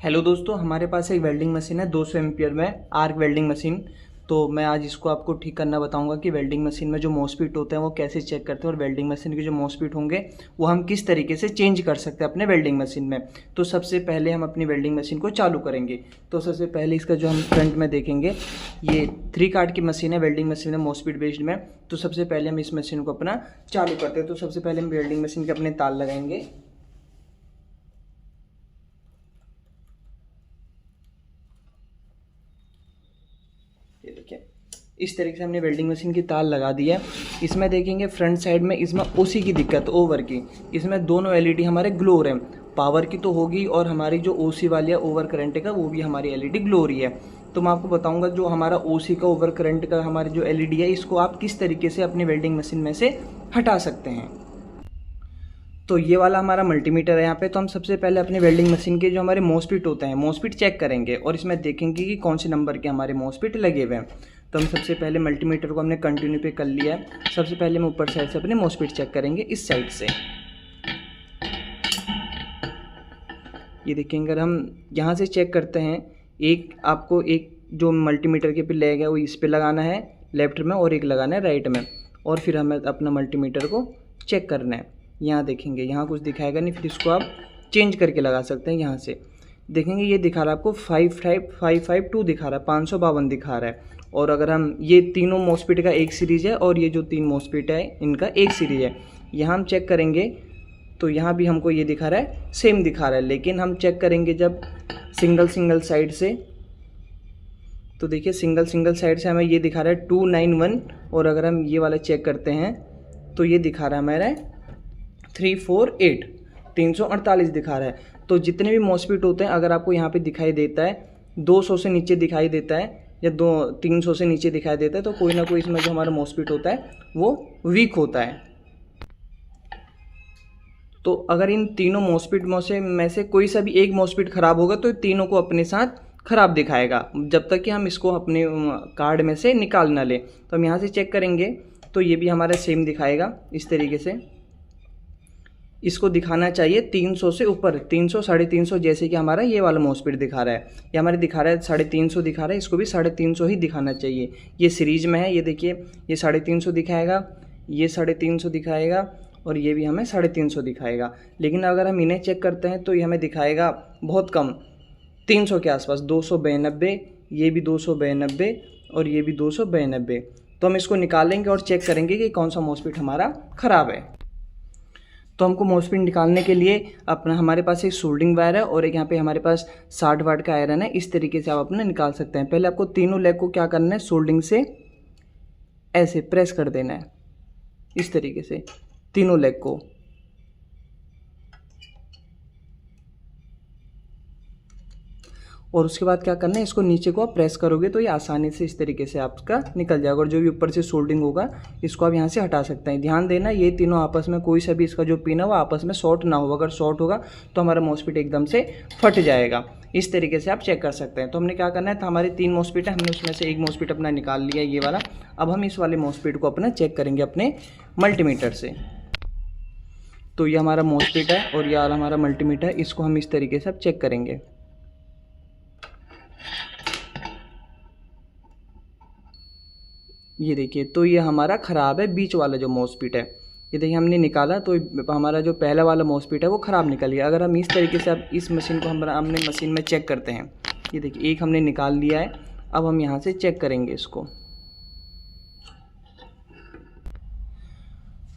Hello दोस्तों, हमारे पास एक वेल्डिंग मशीन है 200 एम्पियर में आर्क वेल्डिंग मशीन। तो मैं आज इसको आपको ठीक करना बताऊंगा कि वेल्डिंग मशीन में जो मॉसफेट होते हैं वो कैसे चेक करते हैं और वेल्डिंग मशीन के जो मॉसफेट होंगे वो हम किस तरीके से चेंज कर सकते हैं अपने वेल्डिंग मशीन में। तो सबसे पहले हम अपनी वेल्डिंग मशीन को चालू करेंगे। तो सबसे पहले इसका जो हम फ्रंट में देखेंगे, ये 3 कार्ड की मशीन है, वेल्डिंग मशीन है मॉसफेट बेस्ड में। तो सबसे पहले हम इस मशीन को अपना चालू करते हैं। तो सबसे पहले हम वेल्डिंग मशीन के अपने तार लगाएंगे। ये देखिए, इस तरीके से हमने वेल्डिंग मशीन की तार लगा दी है। इसमें देखेंगे फ्रंट साइड में इसमें ओसी की दिक्कत, ओवर की। इसमें दोनों एलईडी हमारे ग्लो रहे हैं, पावर की तो होगी और हमारी जो ओसी वाली है ओवर करंट का वो भी हमारी एलईडी ग्लो हो रही है। तो मैं आपको बताऊंगा जो हमारा ओसी का ओवर करंट का हमारी जो एलईडी है इसको आप किस तरीके से अपनी वेल्डिंग मशीन में से हटा सकते हैं। तो ये वाला हमारा मल्टीमीटर है यहाँ पे। तो हम सबसे पहले अपनी वेल्डिंग मशीन के जो हमारे मॉसफेट होते हैं मॉसफेट चेक करेंगे और इसमें देखेंगे कि कौन से नंबर के हमारे मॉसफेट लगे हुए हैं। तो हम सबसे पहले मल्टीमीटर को हमने कंटिन्यू पे कर लिया है। सबसे पहले हम ऊपर साइड से अपने मॉसफेट चेक करेंगे इस साइड से। ये देखेंगे, अगर हम यहाँ से चेक करते हैं, आपको एक जो मल्टीमीटर के पे लेग है वो इस पे लगाना है लेफ्ट में और एक लगाना है राइट में, और फिर हमें अपना मल्टीमीटर को चेक करना है। यहाँ देखेंगे, यहाँ कुछ दिखाएगा नहीं, फिर इसको आप चेंज करके लगा सकते हैं। यहाँ से देखेंगे ये दिखा रहा है आपको 552 दिखा रहा है, 552 दिखा रहा है। और अगर हम ये तीनों मॉसफेट का एक सीरीज़ है और ये जो 3 मॉसफेट है इनका एक सीरीज़ है। यहाँ हम चेक करेंगे तो यहाँ भी हमको ये दिखा रहा है, सेम दिखा रहा है। लेकिन हम चेक करेंगे जब सिंगल साइड से, तो देखिए सिंगल साइड से हमें ये दिखा रहा है 291, और अगर हम ये वाला चेक करते हैं तो ये दिखा रहा है हमारा 348 दिखा रहा है। तो जितने भी मॉसफेट होते हैं अगर आपको यहाँ पे दिखाई देता है 200 से नीचे दिखाई देता है या 300 से नीचे दिखाई देता है, तो कोई ना कोई इसमें जो हमारा मॉसफेट होता है वो वीक होता है। तो अगर इन तीनों मॉसफेट में से कोई सा भी एक मॉसफेट खराब होगा तो तीनों को अपने साथ खराब दिखाएगा जब तक कि हम इसको अपने कार्ड में से निकाल ना लें। तो हम यहाँ से चेक करेंगे तो ये भी हमारा सेम दिखाएगा इस तरीके से। इसको दिखाना चाहिए 300 से ऊपर, 300 350, जैसे कि हमारा ये वाला मॉसफेट दिखा रहा है। ये हमारे दिखा रहा है 350 दिखा रहा है, इसको भी 350 ही दिखाना चाहिए। ये सीरीज में है, ये देखिए ये 350 दिखाएगा, ये 350 दिखाएगा और ये भी हमें 350 दिखाएगा। लेकिन अगर हम इन्हें चेक करते हैं तो ये हमें दिखाएगा बहुत कम, 300 के आसपास, 292, ये भी 292 और ये भी 292। तो हम इसको निकालेंगे और चेक करेंगे कि कौन सा मॉसफेट हमारा ख़राब है। तो हमको मॉसफेट निकालने के लिए अपना हमारे पास एक सोल्डिंग वायर है और एक यहाँ पे हमारे पास 60 वाट का आयरन है। इस तरीके से आप अपना निकाल सकते हैं। पहले आपको तीनों लेग को क्या करना है, सोल्डिंग से ऐसे प्रेस कर देना है, इस तरीके से तीनों लेग को। और उसके बाद क्या करना है, इसको नीचे को आप प्रेस करोगे तो ये आसानी से इस तरीके से आपका निकल जाएगा। और जो भी ऊपर से सोल्डिंग होगा इसको आप यहाँ से हटा सकते हैं। ध्यान देना ये तीनों आपस में कोई सा भी इसका जो पिन है वो आपस में शॉर्ट ना हो। अगर शॉर्ट होगा तो हमारा मॉसफेट एकदम से फट जाएगा। इस तरीके से आप चेक कर सकते हैं। तो हमने क्या करना है, तो हमारे 3 मॉसफेट है, हमने उसमें से एक मॉसफेट अपना निकाल लिया ये वाला। अब हम इस वाले मॉसफेट को अपना चेक करेंगे अपने मल्टीमीटर से। तो ये हमारा मॉसफेट है और ये हमारा मल्टीमीटर है, इसको हम इस तरीके से अब चेक करेंगे। ये देखिए, तो ये हमारा ख़राब है बीच वाला जो मॉसफेट है। ये देखिए हमने निकाला तो हमारा जो पहला वाला मॉसफेट है वो ख़राब निकल गया। अगर हम इस तरीके से अब इस मशीन को हमने मशीन में चेक करते हैं, ये देखिए एक हमने निकाल लिया है। अब हम यहाँ से चेक करेंगे इसको।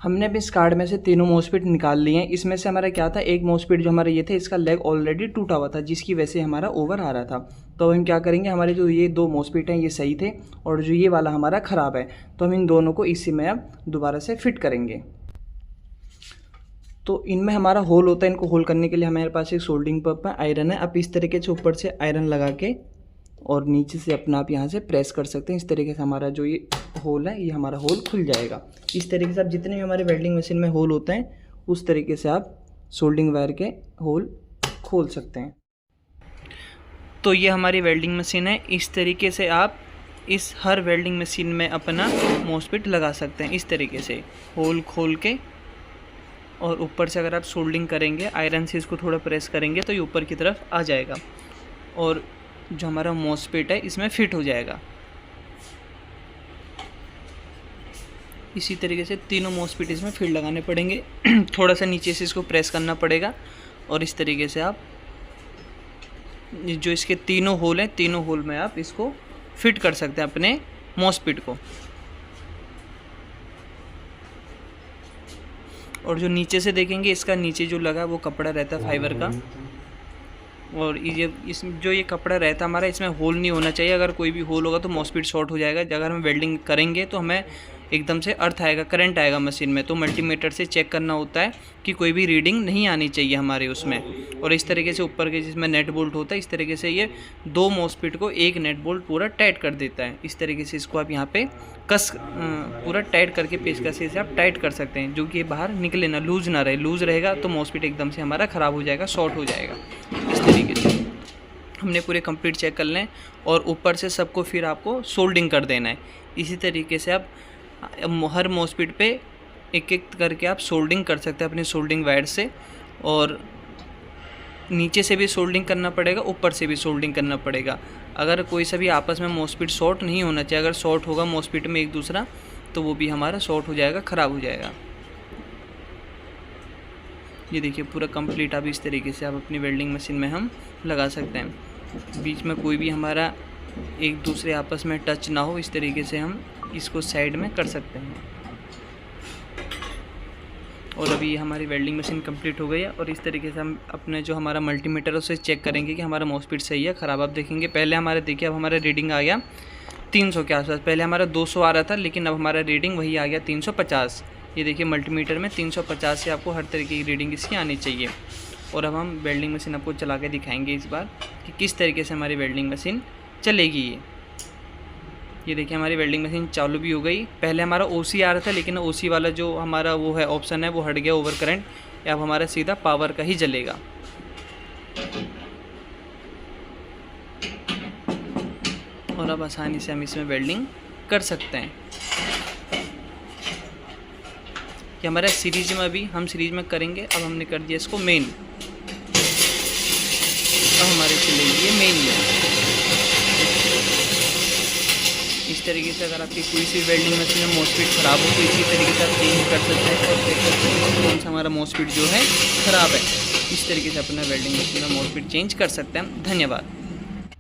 हमने अब इस कार्ड में से तीनों मॉसफेट निकाल लिए हैं। इसमें से हमारा क्या था, एक मॉसफेट जो हमारा ये था इसका लेग ऑलरेडी टूटा हुआ था जिसकी वजह से हमारा ओवर आ रहा था। तो हम क्या करेंगे, हमारे जो ये 2 मॉसफेट हैं ये सही थे और जो ये वाला हमारा ख़राब है, तो हम इन दोनों को इसी में अब दोबारा से फिट करेंगे। तो इनमें हमारा होल होता है, इनको होल करने के लिए हमारे पास एक सोल्डिंग पप है, आयरन है। आप इस तरीके से ऊपर से आयरन लगा के और नीचे से अपना आप यहाँ से प्रेस कर सकते हैं। इस तरीके से हमारा जो ये होल है ये हमारा होल खुल जाएगा। इस तरीके से आप जितने भी हमारे वेल्डिंग मशीन में होल होते हैं उस तरीके से आप सोल्डिंग वायर के होल खोल सकते हैं। तो ये हमारी वेल्डिंग मशीन है। इस तरीके से आप इस हर वेल्डिंग मशीन में अपना मॉसफेट लगा सकते हैं। इस तरीके से होल खोल के और ऊपर से अगर आप सोल्डिंग करेंगे, आयरन से इसको थोड़ा प्रेस करेंगे तो ये ऊपर की तरफ आ जाएगा। और जो हमारा मॉसफेट है इसमें फिट हो जाएगा। इसी तरीके से तीनों मॉसफेट इसमें फिट लगाने पड़ेंगे। थोड़ा सा नीचे से इसको प्रेस करना पड़ेगा और इस तरीके से आप जो इसके तीनों होल हैं, तीनों होल में आप इसको फिट कर सकते हैं अपने मॉसफेट को। और जो नीचे से देखेंगे, इसका नीचे जो लगा वो कपड़ा रहता है फाइबर का, और ये कपड़ा रहता है हमारा, इसमें होल नहीं होना चाहिए। अगर कोई भी होल होगा तो मॉसफेट शॉर्ट हो जाएगा। अगर हम वेल्डिंग करेंगे तो हमें एकदम से अर्थ आएगा, करंट आएगा मशीन में, तो मल्टीमीटर से चेक करना होता है कि कोई भी रीडिंग नहीं आनी चाहिए हमारे उसमें। और इस तरीके से ऊपर के जिसमें नेट बोल्ट होता है, इस तरीके से ये 2 मॉसफेट को एक नेट बोल्ट पूरा टाइट कर देता है। इस तरीके से इसको आप यहाँ पे पूरा टाइट करके पेचकस से आप टाइट कर सकते हैं, जो कि बाहर निकले ना, लूज़ ना रहे। लूज़ रहेगा तो मॉसफेट एकदम से हमारा ख़राब हो जाएगा, शॉर्ट हो जाएगा। इस तरीके से हमने पूरे कंप्लीट चेक कर लें और ऊपर से सबको फिर आपको सोल्डिंग कर देना है। इसी तरीके से आप हर मॉसफेट पे एक एक करके आप सोल्डिंग कर सकते हैं अपनी सोल्डिंग वायर से, और नीचे से भी सोल्डिंग करना पड़ेगा, ऊपर से भी सोल्डिंग करना पड़ेगा। अगर कोई सा भी आपस में मॉसफेट शॉर्ट नहीं होना चाहिए। अगर शॉर्ट होगा मॉसफेट में एक दूसरा, तो वो भी हमारा शॉर्ट हो जाएगा, ख़राब हो जाएगा। ये देखिए पूरा कंप्लीट अब इस तरीके से आप अपनी वेल्डिंग मशीन में हम लगा सकते हैं। बीच में कोई भी हमारा एक दूसरे आपस में टच ना हो, इस तरीके से हम इसको साइड में कर सकते हैं। और अभी हमारी वेल्डिंग मशीन कंप्लीट हो गई है, और इस तरीके से हम अपने जो हमारा मल्टीमीटर है उसे चेक करेंगे कि हमारा मॉसफेट सही है ख़राब। आप देखेंगे पहले हमारे, देखिए अब हमारा रीडिंग आ गया 300 के आसपास। पहले हमारा 200 आ रहा था, लेकिन अब हमारा रीडिंग वही आ गया 350। ये देखिए मल्टीमीटर में 350 से आपको हर तरीके की रीडिंग इसकी आनी चाहिए। और अब हम वेल्डिंग मशीन आपको चला के दिखाएंगे इस बार कि किस तरीके से हमारी वेल्डिंग मशीन चलेगी। ये देखिए हमारी वेल्डिंग मशीन चालू भी हो गई। पहले हमारा ओसी आ रहा था, लेकिन ओसी वाला जो हमारा वो है ऑप्शन है वो हट गया, ओवर करंट। अब हमारा सीधा पावर का ही जलेगा। और अब आसानी से हम इसमें वेल्डिंग कर सकते हैं। कि हमारा सीरीज में अभी हम सीरीज में करेंगे। अब हमने कर दिया इसको मेन। अब हमारे चलेगी ये मेन में। इस तरीके से अगर आपकी कोई सी वेल्डिंग मशीन में मॉसफेट ख़राब हो तो इसी तरीके से आप चेंज कर सकते हैं और देख सकते हैं कौन सा हमारा मॉसफेट जो है ख़राब है। इस तरीके से अपना वेल्डिंग मशीन में मॉसफेट चेंज कर सकते हैं। धन्यवाद।